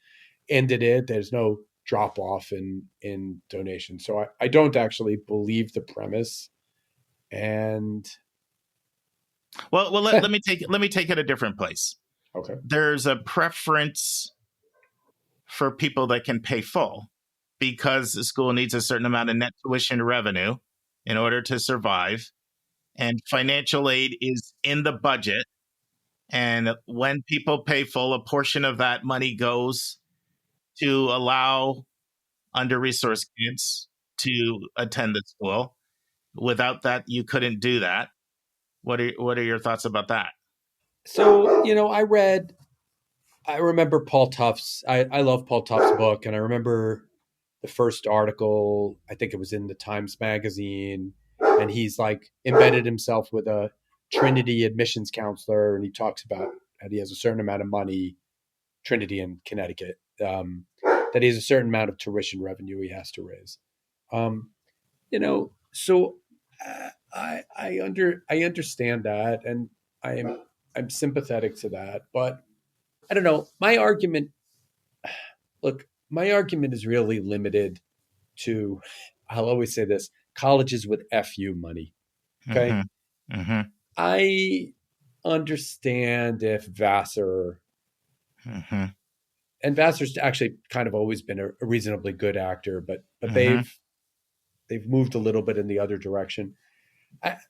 S6: ended it. There's no drop off in donations. So I don't actually believe the premise. And
S1: let me take it a different place.
S6: Okay.
S1: There's a preference for people that can pay full because the school needs a certain amount of net tuition revenue in order to survive. And financial aid is in the budget. And when people pay full, a portion of that money goes to allow under-resourced kids to attend the school. Without that, you couldn't do that. What are your thoughts about that?
S6: So, I remember Paul Tufts. I love Paul Tufts' book, and I remember the first article, I think it was in the Times Magazine, and he's embedded himself with a Trinity admissions counselor, and he talks about that he has a certain amount of money, Trinity in Connecticut, that he has a certain amount of tuition revenue he has to raise. So I understand that, and I'm sympathetic to that, but I don't know. My argument is really limited to, I'll always say this, colleges with FU money. Okay.
S1: Mm-hmm. Mm-hmm.
S6: I understand if Vassar, and Vassar's actually kind of always been a reasonably good actor, but they've moved a little bit in the other direction.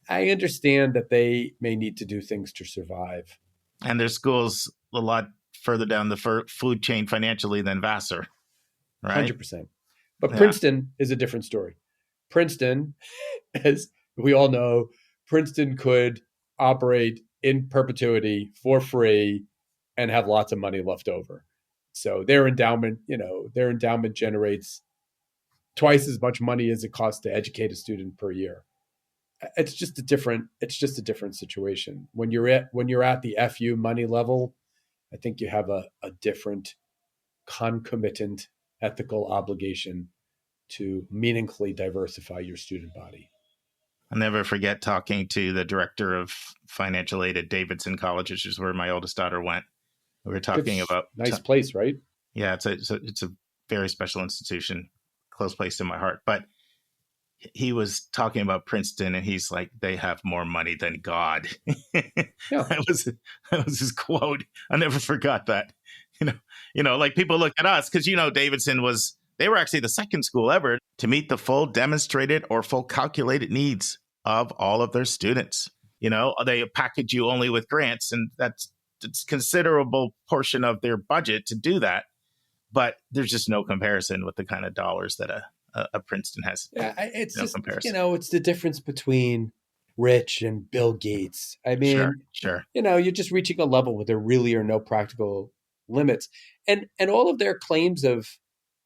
S6: I understand that they may need to do things to survive.
S1: And their school's a lot further down the food chain financially than Vassar, right?
S6: 100%. But Princeton is a different story. Princeton, as we all know, Princeton could operate in perpetuity for free and have lots of money left over. So their endowment generates twice as much money as it costs to educate a student per year. It's just a different situation. When you're at the FU money level, I think you have a different concomitant ethical obligation to meaningfully diversify your student body.
S1: I'll never forget talking to the director of financial aid at Davidson College, which is where my oldest daughter went. We were talking about
S6: nice place, right?
S1: Yeah, it's a very special institution, close place to my heart. But he was talking about Princeton, and he's like, they have more money than God.
S6: Yeah.
S1: That was his quote. I never forgot that. Like people look at us because Davidson was They were actually the second school ever to meet the full demonstrated or full calculated needs of all of their students. They package you only with grants, and it's considerable portion of their budget to do that. But there's just no comparison with the kind of dollars that a Princeton has.
S6: Yeah, it's
S1: no
S6: just,
S1: comparison.
S6: It's the difference between Rich and Bill Gates. I mean,
S1: Sure.
S6: You're just reaching a level where there really are no practical limits. And all of their claims of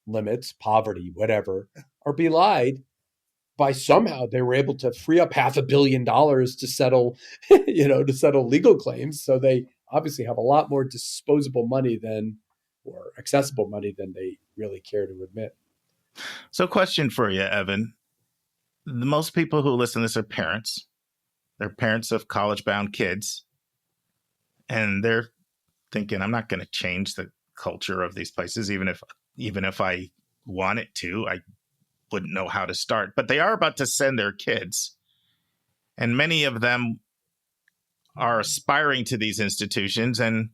S6: limits, poverty, whatever, are belied by somehow they were able to free up $500 million to settle, to settle legal claims. So they obviously have a lot more disposable money or accessible money than they really care to admit.
S1: So question for you, Evan. Most people who listen to this are parents. They're parents of college-bound kids. And they're thinking, I'm not going to change the culture of these places, even if I wanted to. I wouldn't know how to start. But they are about to send their kids. And many of them are aspiring to these institutions. And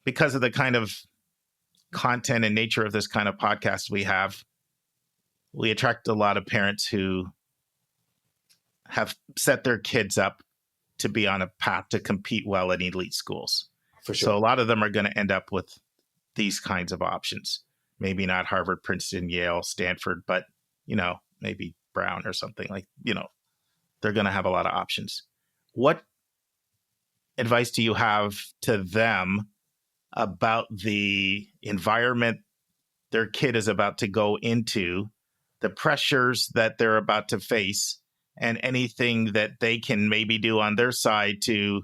S1: because of the kind of content and nature of this kind of podcast we attract a lot of parents who have set their kids up to be on a path to compete well at elite schools.
S6: For sure.
S1: So a lot of them are going to end up with these kinds of options. Maybe not Harvard, Princeton, Yale, Stanford, but, maybe Brown or something they're going to have a lot of options. What advice do you have to them about the environment their kid is about to go into, the pressures that they're about to face, and anything that they can maybe do on their side to,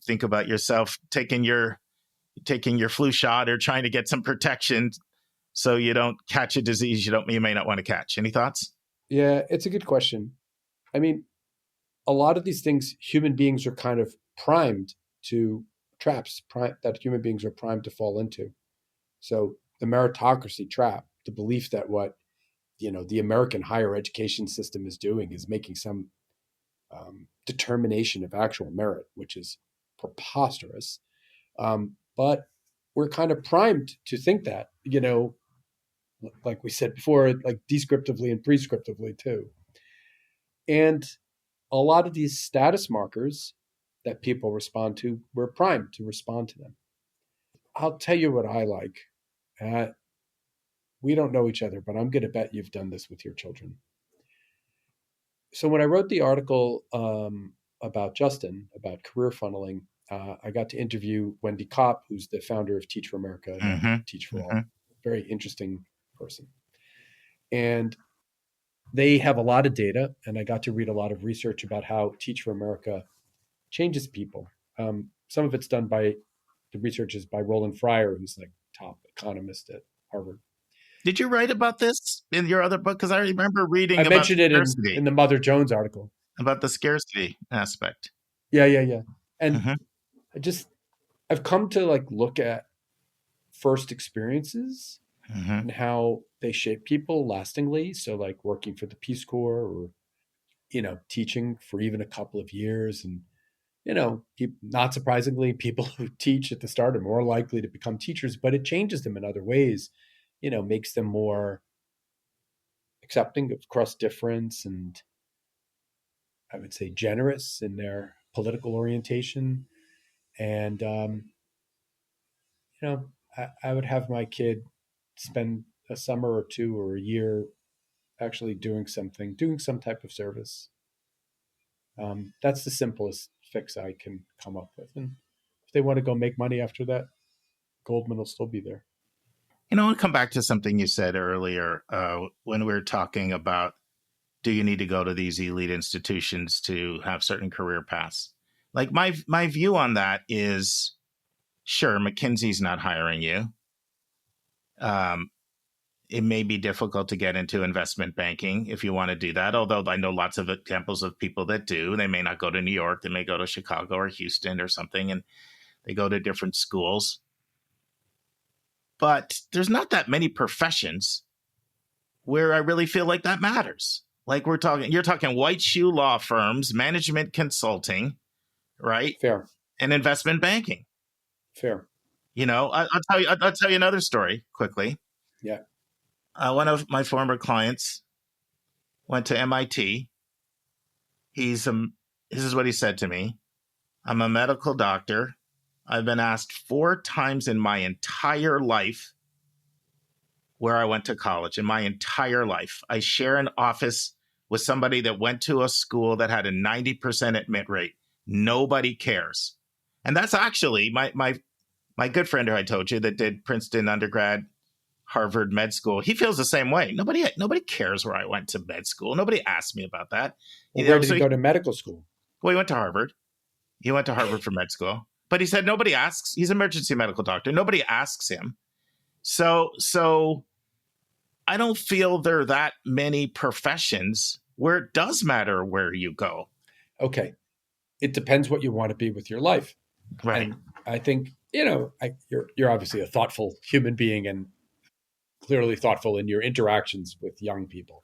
S1: think about yourself taking your flu shot or trying to get some protection so you don't catch a disease you may not want to catch. Any thoughts?
S6: Yeah, it's a good question. I mean, a lot of these things, human beings are kind of primed to traps that human beings are primed to fall into. So the meritocracy trap, the belief that what, the American higher education system is doing is making some determination of actual merit, which is preposterous. But we're kind of primed to think that, like we said before, like descriptively and prescriptively too. And a lot of these status markers that people respond to, we're primed to respond to them. I'll tell you what I like. We don't know each other, but I'm going to bet you've done this with your children. So when I wrote the article about Justin, about career funneling, I got to interview Wendy Kopp, who's the founder of Teach for America, and Teach for All. Very interesting person. And they have a lot of data, and I got to read a lot of research about how Teach for America changes people. Some of it's done by, the research is by Roland Fryer, who's like top economist at Harvard.
S1: Did you write about this in your other boke? Because I remember reading
S6: I
S1: about
S6: mentioned it
S1: scarcity,
S6: in the Mother Jones article.
S1: about the scarcity aspect.
S6: Yeah. And I've come to look at first experiences and how they shape people lastingly. So working for the Peace Corps or, teaching for even a couple of years. And, not surprisingly, people who teach at the start are more likely to become teachers, but it changes them in other ways, makes them more accepting of cross difference and, I would say, generous in their political orientation. And, I would have my kid spend a summer or two or a year actually doing some type of service. That's the simplest fix I can come up with. And if they want to go make money after that, Goldman will still be there.
S1: I want to come back to something you said earlier when we were talking about, do you need to go to these elite institutions to have certain career paths? My view on that is, sure, McKinsey's not hiring you. It may be difficult to get into investment banking if you want to do that, although I know lots of examples of people that do. They may not go to New York. They may go to Chicago or Houston or something, and they go to different schools. But there's not that many professions where I really feel like that matters. You're talking white shoe law firms, management consulting, right?
S6: Fair.
S1: And investment banking.
S6: Fair.
S1: I'll tell you another story quickly.
S6: Yeah.
S1: One of my former clients went to MIT. This is what he said to me. I'm a medical doctor. I've been asked 4 times in my entire life where I went to college, in my entire life. I share an office with somebody that went to a school that had a 90% admit rate. Nobody cares. And that's actually my good friend who I told you that did Princeton undergrad, Harvard med school. He feels the same way. Nobody cares where I went to med school. Nobody asked me about that.
S6: Well, where did he go to medical school?
S1: Well, he went to Harvard. He went to Harvard for med school. But he said nobody asks. He's an emergency medical doctor. Nobody asks him. So I don't feel there are that many professions where it does matter where you go.
S6: Okay. It depends what you want to be with your life.
S1: Right.
S6: And I think, you're obviously a thoughtful human being and clearly thoughtful in your interactions with young people.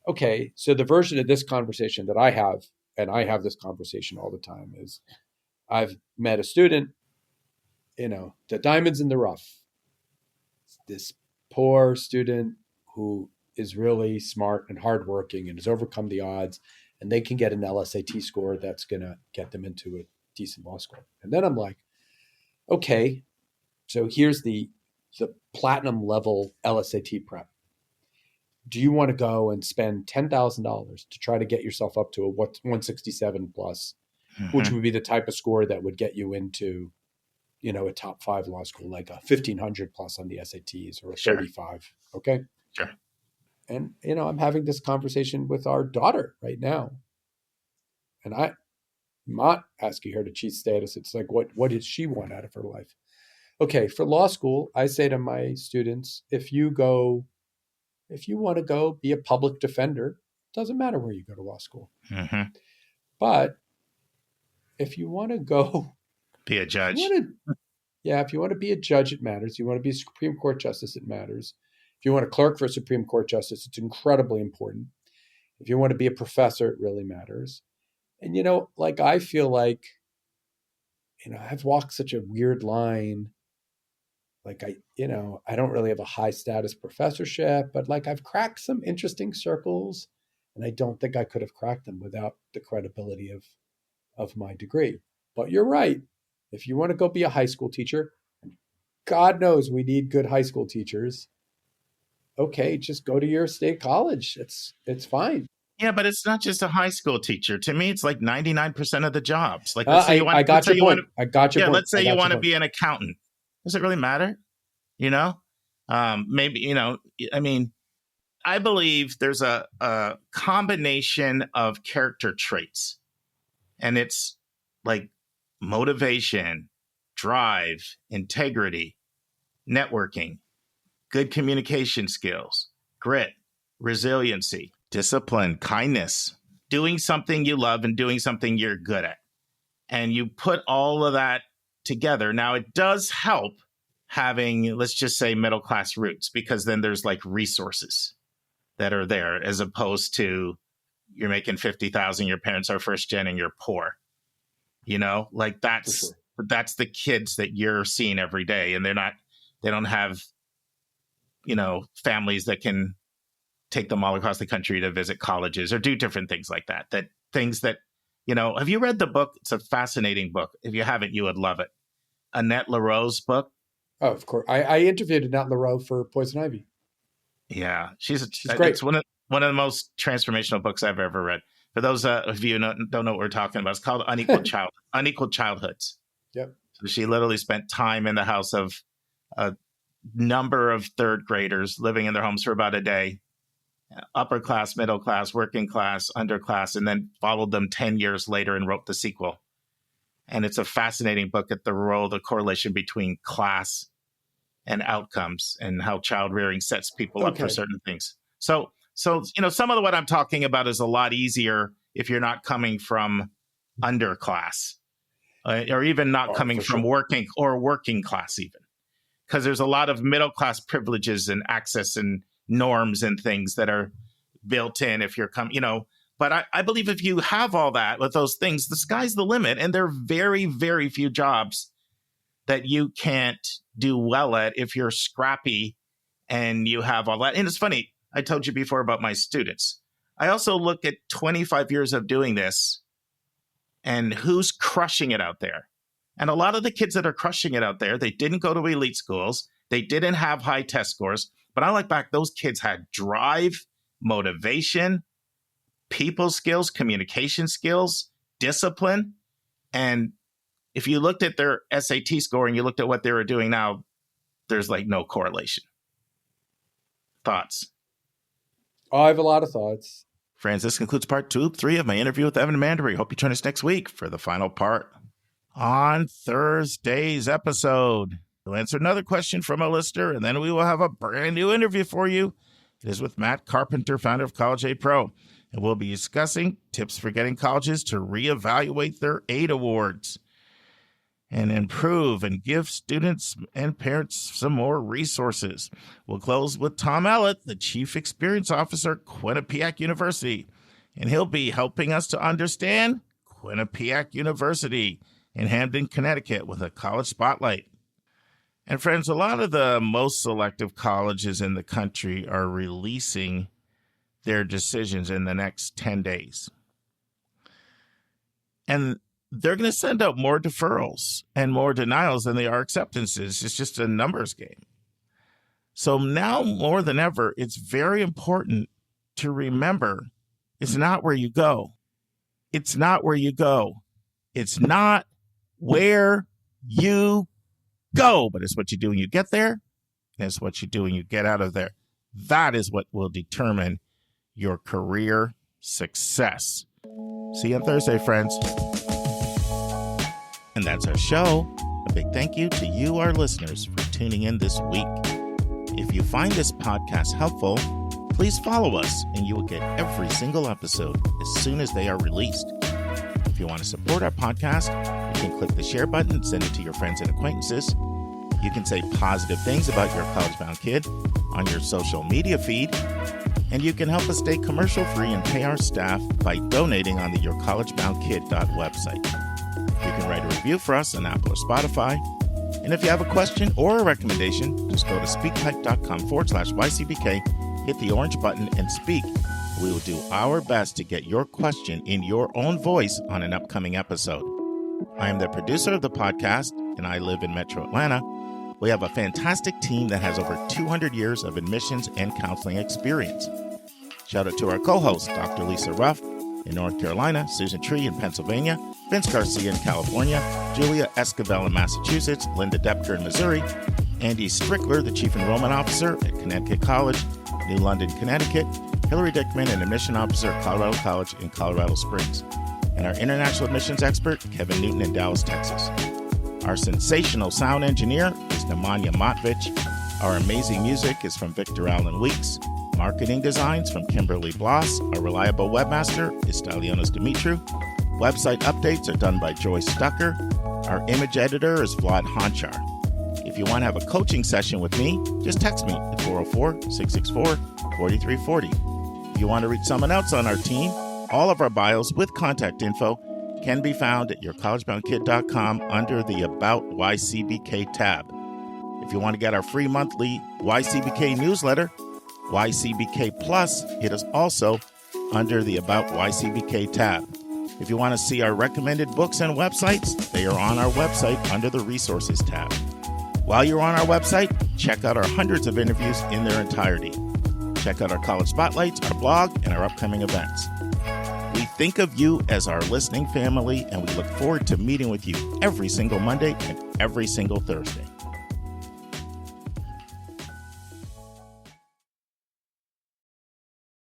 S6: Okay. So the version of this conversation that I have, and I have this conversation all the time, is I've met a student, the diamond's in the rough. This poor student who is really smart and hardworking and has overcome the odds, and they can get an LSAT score that's going to get them into a decent law school. And then I'm like, okay, so here's the platinum level LSAT prep. Do you want to go and spend $10,000 to try to get yourself up to a 167 plus, which would be the type of score that would get you into, a top 5 law school, like a 1500 plus on the SATs or a 35. Okay.
S1: Sure.
S6: And, I'm having this conversation with our daughter right now. And I'm not asking her to cheat status. It's like, what does she want out of her life? Okay. For law school, I say to my students, if you want to go be a public defender, it doesn't matter where you go to law school.
S1: Mm-hmm.
S6: But if you want to go
S1: be a judge,
S6: if you want to be a judge, it matters. You want to be a Supreme Court justice, it matters. If you want to clerk for a Supreme Court justice, it's incredibly important. If you want to be a professor, it really matters. And, I feel like, I've walked such a weird line. Like I don't really have a high status professorship, but like I've cracked some interesting circles, and I don't think I could have cracked them without the credibility of my degree. But you're right. If you want to go be a high school teacher, and God knows we need good high school teachers. Okay, just go to your state college. It's fine.
S1: Yeah, but it's not just a high school teacher. To me, it's like 99% of the jobs. Like,
S6: I got your point.
S1: Let's say you want to be an accountant. Does it really matter? Maybe, I believe there's a combination of character traits, and it's like motivation, drive, integrity, networking, good communication skills, grit, resiliency, discipline, kindness, doing something you love and doing something you're good at. And you put all of that together. Now, it does help having, let's just say, middle-class roots, because then there's like resources that are there, as opposed to you're making 50,000, your parents are first gen and you're poor. Like that's the kids that you're seeing every day. And they don't have, families that can take them all across the country to visit colleges or do different things like that. Have you read the book? It's a fascinating book. If you haven't, you would love it. Annette Lareau's book.
S6: Oh, of course. I interviewed Annette Lareau for Poison Ivy.
S1: Yeah, she's
S6: great.
S1: It's one of the most transformational books I've ever read. For those of you who don't know what we're talking about, it's called Unequal Childhoods.
S6: Yep.
S1: So she literally spent time in the house of a number of third graders living in their homes for about a day, upper class, middle class, working class, underclass, and then followed them 10 years later and wrote the sequel. And it's a fascinating book at the correlation between class and outcomes and how child rearing sets people up for certain things. So, some of what I'm talking about is a lot easier if you're not coming from underclass or even not coming from working class even, because there's a lot of middle class privileges and access and norms and things that are built in if you're but I believe if you have all that with those things, the sky's the limit. And there are very, very few jobs that you can't do well at if you're scrappy and you have all that. And it's funny, I told you before about my students. I also look at 25 years of doing this and who's crushing it out there. And a lot of the kids that are crushing it out there, they didn't go to elite schools. They didn't have high test scores. But I look back, those kids had drive, motivation, people skills, communication skills, discipline. And if you looked at their SAT score and you looked at what they were doing now, there's like no correlation. Thoughts?
S6: Oh, I have a lot of thoughts.
S1: Friends, this concludes part 2 of 3 of my interview with Evan and Mandery. Hope you join us next week for the final part. On Thursday's episode, we'll answer another question from a listener, and then we will have a brand new interview for you. It is with Matt Carpenter, founder of College Aid Pro, and we'll be discussing tips for getting colleges to reevaluate their aid awards and improve and give students and parents some more resources. We'll close with Tom Ellett, the Chief Experience Officer at Quinnipiac University, and he'll be helping us to understand Quinnipiac University in Hamden, Connecticut, with a college spotlight. And friends, a lot of the most selective colleges in the country are releasing their decisions in the next 10 days. And they're going to send out more deferrals and more denials than they are acceptances. It's just a numbers game. So now more than ever, it's very important to remember it's not where you go. It's not where you go. It's not where you go, but it's what you do when you get there, and it's what you do when you get out of there. That is what will determine your career success. See you on Thursday, friends. And that's our show. A big thank you to you, our listeners, for tuning in this week. If you find this podcast helpful, please follow us and you will get every single episode as soon as they are released. If you want to support our podcast, you can click the share button and send it to your friends and acquaintances. You can say positive things about your college-bound kid on your social media feed. And you can help us stay commercial-free and pay our staff by donating on the yourcollegeboundkid.website. You can write a review for us on Apple or Spotify. And if you have a question or a recommendation, just go to speakpipe.com/YCBK, hit the orange button, and speak. We will do our best to get your question in your own voice on an upcoming episode. I am the producer of the podcast, and I live in Metro Atlanta. We have a fantastic team that has over 200 years of admissions and counseling experience. Shout out to our co-hosts, Dr. Lisa Ruff in North Carolina, Susan Tree in Pennsylvania, Vince Garcia in California, Julia Esquivel in Massachusetts, Linda Depker in Missouri, Andy Strickler, the Chief Enrollment Officer at Connecticut College, New London, Connecticut, Hilary Dickman, an Admission Officer at Colorado College in Colorado Springs, and our International Admissions Expert, Kevin Newton in Dallas, Texas. Our sensational sound engineer is Nemanja Motvich. Our amazing music is from Victor Allen Weeks. Marketing designs from Kimberly Bloss. Our reliable webmaster is Stylionos Dimitru. Website updates are done by Joyce Stucker. Our image editor is Vlad Honchar. If you want to have a coaching session with me, just text me at 404-664-4340. If you want to reach someone else on our team, all of our bios with contact info can be found at yourcollegeboundkid.com under the About YCBK tab. If you want to get our free monthly YCBK newsletter, YCBK Plus, it is also under the About YCBK tab. If you want to see our recommended books and websites, they are on our website under the Resources tab. While you're on our website, check out our hundreds of interviews in their entirety. Check out our college spotlights, our blog, and our upcoming events. We think of you as our listening family, and we look forward to meeting with you every single Monday and every single Thursday.